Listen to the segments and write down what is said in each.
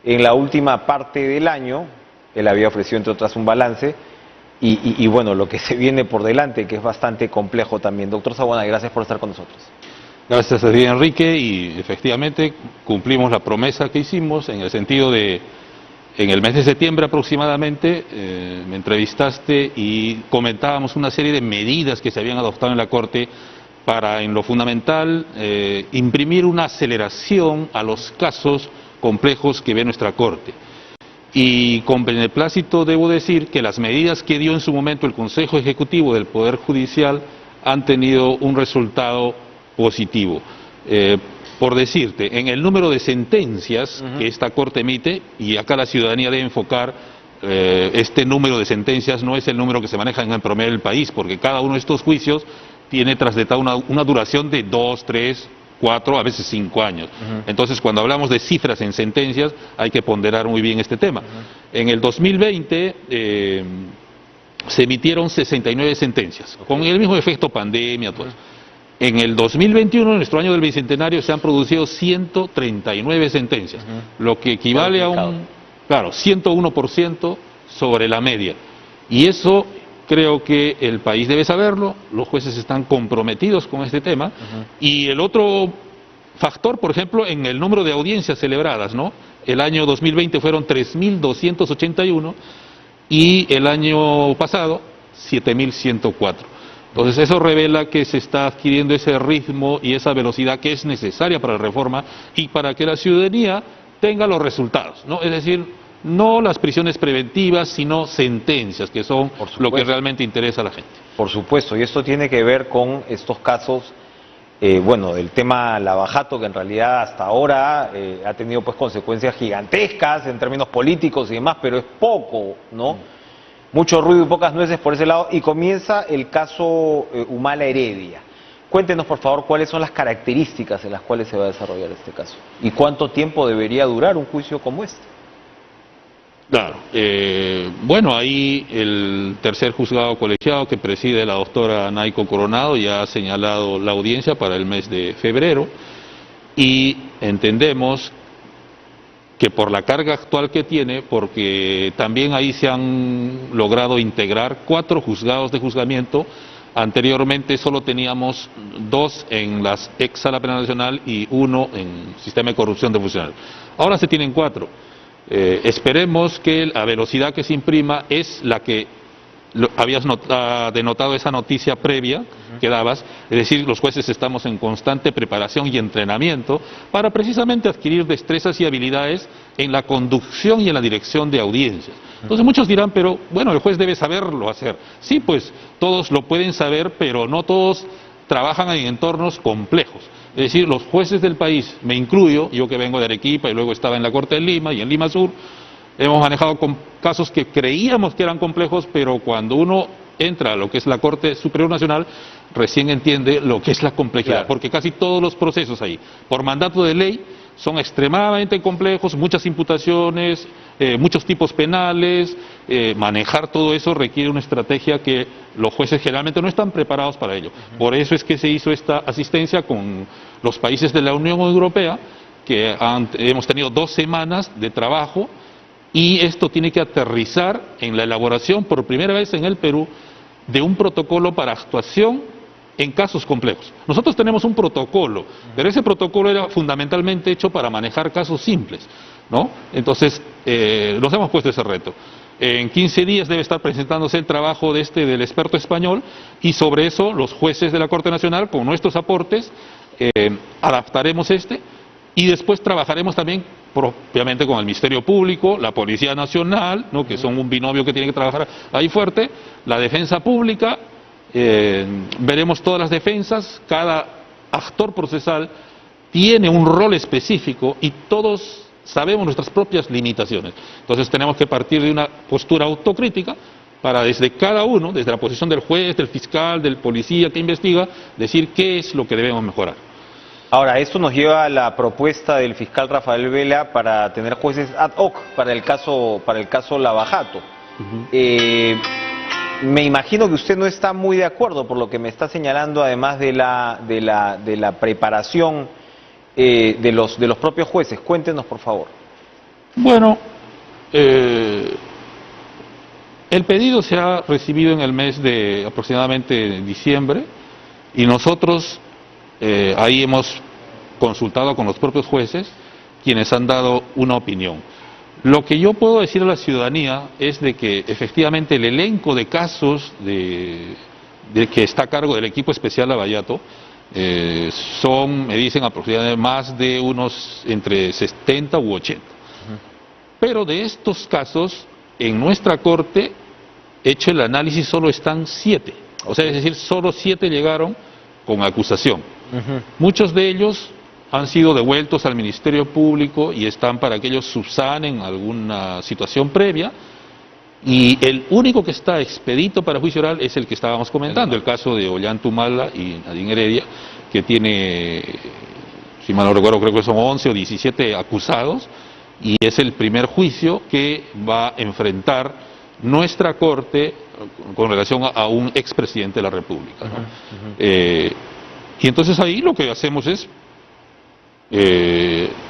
en la última parte del año. Él había ofrecido, entre otras, un balance y bueno, lo que se viene por delante, que es bastante complejo también. Doctor Saguanay, gracias por estar con nosotros. Gracias a ti, Enrique, y efectivamente cumplimos la promesa que hicimos en el sentido de, en el mes de septiembre aproximadamente, me entrevistaste y comentábamos una serie de medidas que se habían adoptado en la Corte para, en lo fundamental, imprimir una aceleración a los casos complejos que ve nuestra Corte. Y con beneplácito debo decir que las medidas que dio en su momento el Consejo Ejecutivo del Poder Judicial han tenido un resultado positivo. Por decirte, en el número de sentencias que esta Corte emite, y acá la ciudadanía debe enfocar, este número de sentencias no es el número que se maneja en el promedio del país, porque cada uno de estos juicios tiene trasletado una duración de 2, 3, 4, a veces 5 años. Entonces, cuando hablamos de cifras en sentencias, hay que ponderar muy bien este tema. En el 2020 se emitieron 69 sentencias, con el mismo efecto pandemia, todo eso. En el 2021, en nuestro año del Bicentenario, se han producido 139 sentencias, lo que equivale a un, claro, 101% sobre la media. Y eso creo que el país debe saberlo, los jueces están comprometidos con este tema. Y el otro factor, por ejemplo, en el número de audiencias celebradas, ¿no? El año 2020 fueron 3.281 y el año pasado 7.104. Entonces eso revela que se está adquiriendo ese ritmo y esa velocidad que es necesaria para la reforma y para que la ciudadanía tenga los resultados, ¿no? Es decir, no las prisiones preventivas, sino sentencias, que son lo que realmente interesa a la gente. Por supuesto, y esto tiene que ver con estos casos, bueno, del tema Lavajato, que en realidad hasta ahora ha tenido pues consecuencias gigantescas en términos políticos y demás, pero es poco, ¿no? Mucho ruido y pocas nueces por ese lado, y comienza el caso Humala Heredia. Cuéntenos, por favor, cuáles son las características en las cuales se va a desarrollar este caso, y cuánto tiempo debería durar un juicio como este. Claro, bueno, ahí el tercer juzgado colegiado que preside la doctora Naico Coronado ya ha señalado la audiencia para el mes de febrero y entendemos que por la carga actual que tiene, porque también ahí se han logrado integrar 4 juzgados de juzgamiento. Anteriormente solo teníamos 2 en la ex Sala Penal Nacional y 1 en Sistema de Corrupción de Funcionarios. Ahora se tienen 4. Esperemos que la velocidad que se imprima es la que habías denotado esa noticia previa que dabas, es decir, los jueces estamos en constante preparación y entrenamiento para precisamente adquirir destrezas y habilidades en la conducción y en la dirección de audiencias. Entonces muchos dirán, pero bueno, el juez debe saberlo hacer. Sí, pues todos lo pueden saber, pero no todos trabajan en entornos complejos. Es decir, los jueces del país, me incluyo, yo que vengo de Arequipa y luego estaba en la Corte de Lima y en Lima Sur, hemos manejado con casos que creíamos que eran complejos, pero cuando uno entra a lo que es la Corte Superior Nacional, recién entiende lo que es la complejidad, claro. Porque casi todos los procesos ahí, por mandato de ley, son extremadamente complejos, muchas imputaciones, muchos tipos penales, manejar todo eso requiere una estrategia que los jueces generalmente no están preparados para ello. Por eso es que se hizo esta asistencia con los países de la Unión Europea, que hemos tenido 2 semanas de trabajo, y esto tiene que aterrizar en la elaboración por primera vez en el Perú de un protocolo para actuación en casos complejos. Nosotros tenemos un protocolo, pero ese protocolo era fundamentalmente hecho para manejar casos simples, ¿no? Entonces, nos hemos puesto ese reto. En 15 días debe estar presentándose el trabajo del experto español, y sobre eso los jueces de la Corte Nacional, con nuestros aportes, adaptaremos y después trabajaremos también propiamente con el Ministerio Público, la Policía Nacional, ¿no? Que son un binomio que tiene que trabajar ahí fuerte, la Defensa Pública. Veremos todas las defensas, cada actor procesal tiene un rol específico y todos sabemos nuestras propias limitaciones. Entonces tenemos que partir de una postura autocrítica para desde cada uno, desde la posición del juez, del fiscal, del policía que investiga, decir qué es lo que debemos mejorar. Ahora, esto nos lleva a la propuesta del fiscal Rafael Vela para tener jueces ad hoc para el caso Lavajato. Me imagino que usted no está muy de acuerdo por lo que me está señalando, además de la preparación de los propios jueces. Cuéntenos, por favor. Bueno, el pedido se ha recibido en el mes de aproximadamente diciembre y nosotros ahí hemos consultado con los propios jueces, quienes han dado una opinión. Lo que yo puedo decir a la ciudadanía es de que efectivamente el elenco de casos de que está a cargo del equipo especial Lavallato son, me dicen, aproximadamente más de unos entre 70 u 80. Pero de estos casos, en nuestra corte, hecho el análisis, solo están 7. O sea, es decir, solo 7 llegaron con acusación. Muchos de ellos han sido devueltos al Ministerio Público y están para que ellos subsanen alguna situación previa. Y el único que está expedito para juicio oral es el que estábamos comentando, el caso de Ollantumala y Nadine Heredia, que tiene, si mal no recuerdo, creo que son 11 o 17 acusados, y es el primer juicio que va a enfrentar nuestra Corte con relación a un expresidente de la República, ¿no? Y entonces ahí lo que hacemos es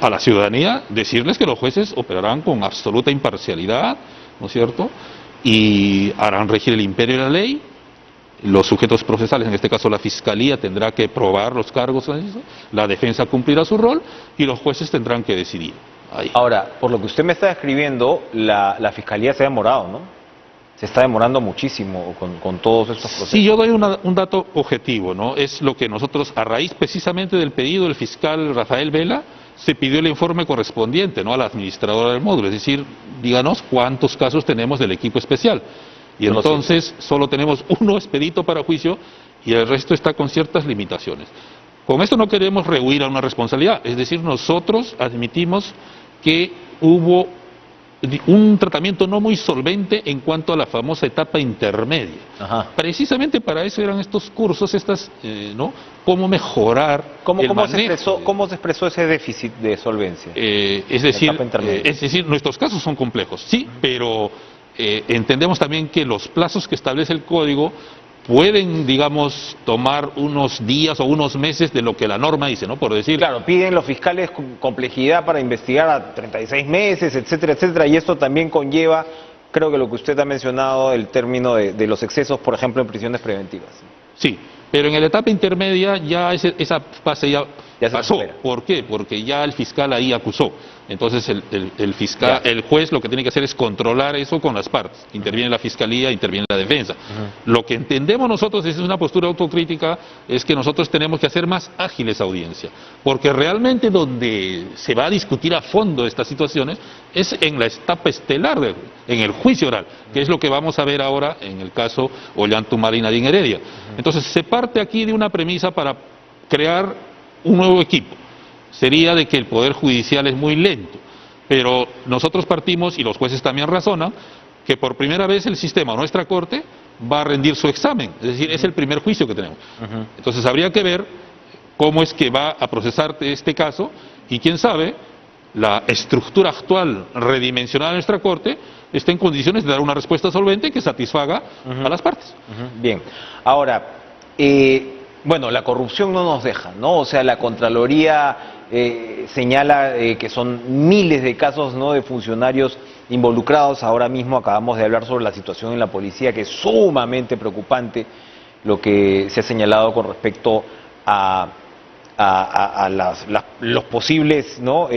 a la ciudadanía decirles que los jueces operarán con absoluta imparcialidad, ¿no es cierto? Y harán regir el imperio de la ley. Los sujetos procesales, en este caso la Fiscalía, tendrá que probar los cargos, la defensa cumplirá su rol y los jueces tendrán que decidir. Ahí. Ahora, por lo que usted me está describiendo, la Fiscalía se ha demorado, ¿no? Se está demorando muchísimo con todos estos procesos. Sí, yo doy un dato objetivo, ¿no? Es lo que nosotros, a raíz precisamente del pedido del fiscal Rafael Vela, se pidió el informe correspondiente, ¿no?, a la administradora del módulo, es decir, díganos cuántos casos tenemos del equipo especial. Y entonces solo tenemos uno expedito para juicio y el resto está con ciertas limitaciones. Con esto no queremos rehuir a una responsabilidad, es decir, nosotros admitimos que hubo un tratamiento no muy solvente en cuanto a la famosa etapa intermedia. Precisamente para eso eran estos cursos, ¿no? Cómo mejorar el manejo. ¿Cómo se expresó ese déficit de solvencia? Es decir, nuestros casos son complejos, sí, pero entendemos también que los plazos que establece el código pueden, digamos, tomar unos días o unos meses de lo que la norma dice, ¿no? Por decir... Claro, piden los fiscales complejidad para investigar a 36 meses, etcétera, etcétera, y esto también conlleva, creo que lo que usted ha mencionado, el término de los excesos, por ejemplo, en prisiones preventivas. Sí, pero en la etapa intermedia ya esa fase ya pasó. ¿Por qué? Porque ya el fiscal ahí acusó. Entonces el fiscal, el juez lo que tiene que hacer es controlar eso con las partes. Interviene la fiscalía, interviene la defensa. Lo que entendemos nosotros, es una postura autocrítica, es que nosotros tenemos que hacer más ágil esa audiencia. Porque realmente donde se va a discutir a fondo estas situaciones es en la etapa estelar, en el juicio oral, que es lo que vamos a ver ahora en el caso Ollantumala y Nadine Heredia. Entonces se parte aquí de una premisa para crear un nuevo equipo. Sería de que el Poder Judicial es muy lento, pero nosotros partimos, y los jueces también razonan, que por primera vez el sistema, nuestra Corte, va a rendir su examen, es decir, es el primer juicio que tenemos. Entonces habría que ver cómo es que va a procesar este caso, y quién sabe, la estructura actual redimensionada de nuestra Corte está en condiciones de dar una respuesta solvente que satisfaga a las partes. Bien, ahora, bueno, la corrupción no nos deja, ¿no? O sea, la Contraloría señala que son miles de casos, ¿no?, de funcionarios involucrados. Ahora mismo acabamos de hablar sobre la situación en la policía, que es sumamente preocupante lo que se ha señalado con respecto a los posibles, ¿no?,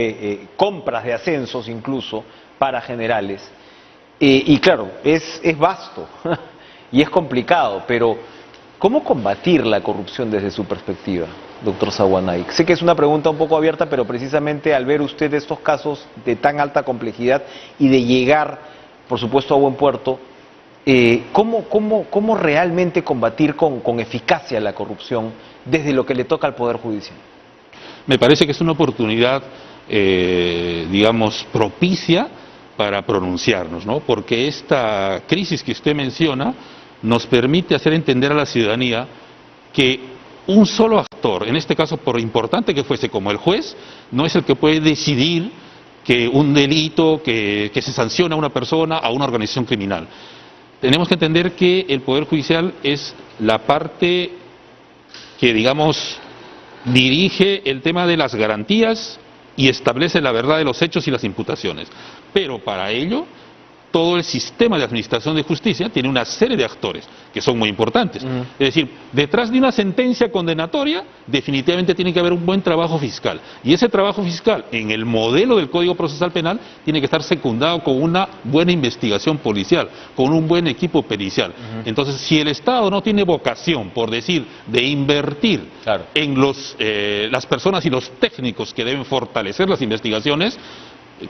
compras de ascensos incluso para generales. Y claro, es vasto y es complicado, pero ¿cómo combatir la corrupción desde su perspectiva, doctor Saguá Naik? Sé que es una pregunta un poco abierta, pero precisamente al ver usted estos casos de tan alta complejidad y de llegar, por supuesto, a buen puerto, ¿cómo realmente combatir con eficacia la corrupción desde lo que le toca al Poder Judicial? Me parece que es una oportunidad, digamos, propicia para pronunciarnos, ¿no? Porque esta crisis que usted menciona nos permite hacer entender a la ciudadanía que un solo actor, en este caso por importante que fuese como el juez, no es el que puede decidir que un delito, que se sanciona a una persona, a una organización criminal. Tenemos que entender que el Poder Judicial es la parte que, digamos, dirige el tema de las garantías y establece la verdad de los hechos y las imputaciones. Pero para ello, todo el sistema de administración de justicia tiene una serie de actores que son muy importantes. Es decir, detrás de una sentencia condenatoria, definitivamente tiene que haber un buen trabajo fiscal. Y ese trabajo fiscal, en el modelo del Código Procesal Penal, tiene que estar secundado con una buena investigación policial, con un buen equipo pericial. Entonces, si el Estado no tiene vocación, por decir, de invertir en las personas y los técnicos que deben fortalecer las investigaciones,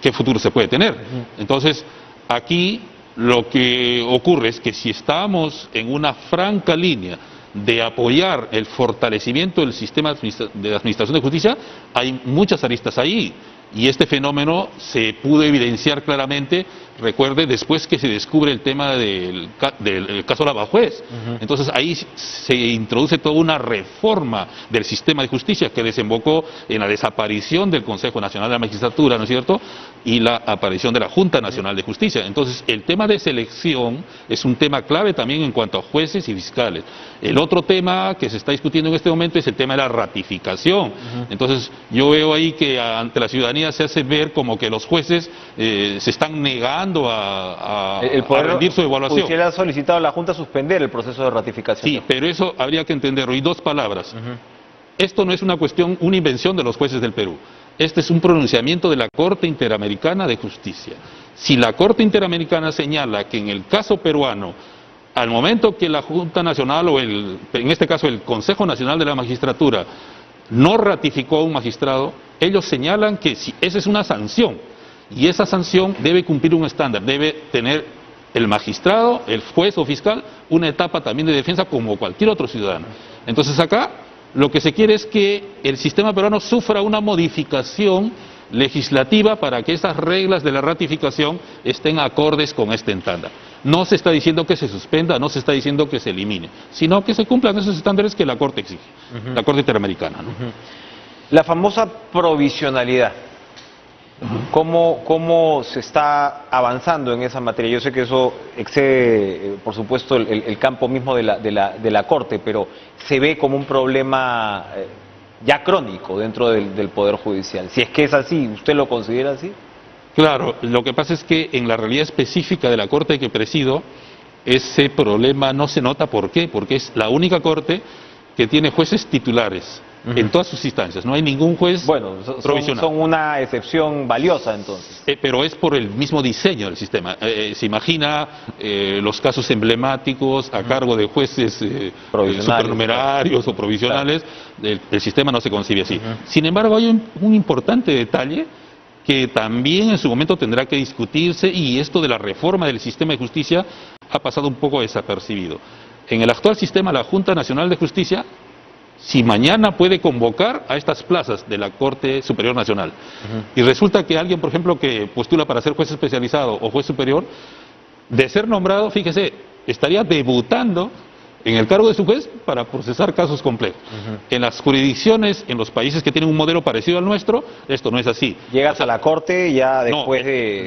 ¿qué futuro se puede tener? Entonces, aquí lo que ocurre es que si estamos en una franca línea de apoyar el fortalecimiento del sistema de administración de justicia, hay muchas aristas ahí. Y este fenómeno se pudo evidenciar claramente, recuerde, después que se descubre el tema del caso Lavajuez. Entonces ahí se introduce toda una reforma del sistema de justicia que desembocó en la desaparición del Consejo Nacional de la Magistratura, ¿no es cierto?, y la aparición de la Junta Nacional de Justicia. Entonces el tema de selección es un tema clave también en cuanto a jueces y fiscales. El otro tema que se está discutiendo en este momento es el tema de la ratificación. Entonces yo veo ahí que ante la ciudadanía se hace ver como que los jueces se están negando a rendir su evaluación. Usted le ha solicitado a la Junta suspender el proceso de ratificación. Sí, pero eso habría que entenderlo. Y dos palabras. Esto no es una cuestión, una invención de los jueces del Perú. Este es un pronunciamiento de la Corte Interamericana de Justicia. Si la Corte Interamericana señala que en el caso peruano, al momento que la Junta Nacional o en este caso el Consejo Nacional de la Magistratura no ratificó a un magistrado, ellos señalan que si esa es una sanción, y esa sanción debe cumplir un estándar, debe tener el magistrado, el juez o fiscal, una etapa también de defensa como cualquier otro ciudadano. Entonces acá lo que se quiere es que el sistema peruano sufra una modificación legislativa para que esas reglas de la ratificación estén acordes con este estándar. No se está diciendo que se suspenda, no se está diciendo que se elimine, sino que se cumplan esos estándares que la Corte exige, la Corte Interamericana, ¿no? La famosa provisionalidad. ¿Cómo se está avanzando en esa materia? Yo sé que eso excede, por supuesto, el campo mismo de la Corte, pero se ve como un problema ya crónico dentro del Poder Judicial. Si es que es así, ¿usted lo considera así? Claro, lo que pasa es que en la realidad específica de la Corte que presido, ese problema no se nota. ¿Por qué? Porque es la única Corte que tiene jueces titulares en todas sus instancias. No hay ningún juez provisional. Son una excepción valiosa, entonces. Pero es por el mismo diseño del sistema. Se imagina los casos emblemáticos a cargo de jueces supernumerarios o provisionales. El sistema no se concibe así. Sin embargo, hay un importante detalle que también en su momento tendrá que discutirse, y esto de la reforma del sistema de justicia ha pasado un poco desapercibido. En el actual sistema, la Junta Nacional de Justicia, si mañana puede convocar a estas plazas de la Corte Superior Nacional, y resulta que alguien, por ejemplo, que postula para ser juez especializado o juez superior, de ser nombrado, fíjese, estaría debutando en el cargo de su juez para procesar casos complejos. En las jurisdicciones, en los países que tienen un modelo parecido al nuestro, esto no es así. Llegas a la Corte ya después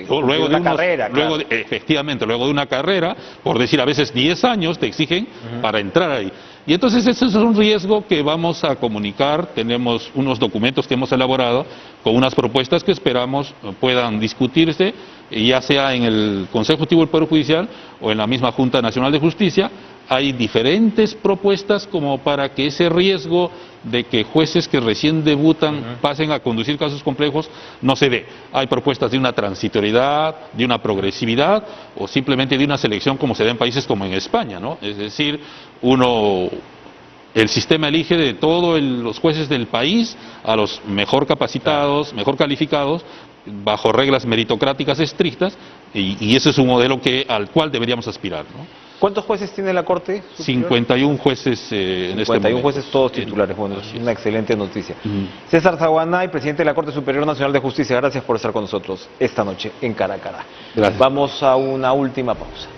luego de una carrera. Efectivamente, luego de una carrera, por decir a veces 10 años te exigen para entrar ahí. Y entonces ese es un riesgo que vamos a comunicar. Tenemos unos documentos que hemos elaborado con unas propuestas que esperamos puedan discutirse, ya sea en el Consejo Ejecutivo del Poder Judicial o en la misma Junta Nacional de Justicia. Hay diferentes propuestas como para que ese riesgo de que jueces que recién debutan pasen a conducir casos complejos no se dé. Hay propuestas de una transitoriedad, de una progresividad o simplemente de una selección como se da en países como en España, ¿no? Es decir, el sistema elige de todos los jueces del país a los mejor capacitados, mejor calificados, bajo reglas meritocráticas estrictas, y ese es un modelo al cual deberíamos aspirar, ¿no? ¿Cuántos jueces tiene la Corte Superior? 51 jueces en este momento. 51 jueces, todos titulares. Bueno, es una excelente noticia. César Zaguanay, presidente de la Corte Superior Nacional de Justicia, gracias por estar con nosotros esta noche en Cara a Cara. Gracias. Vamos a una última pausa.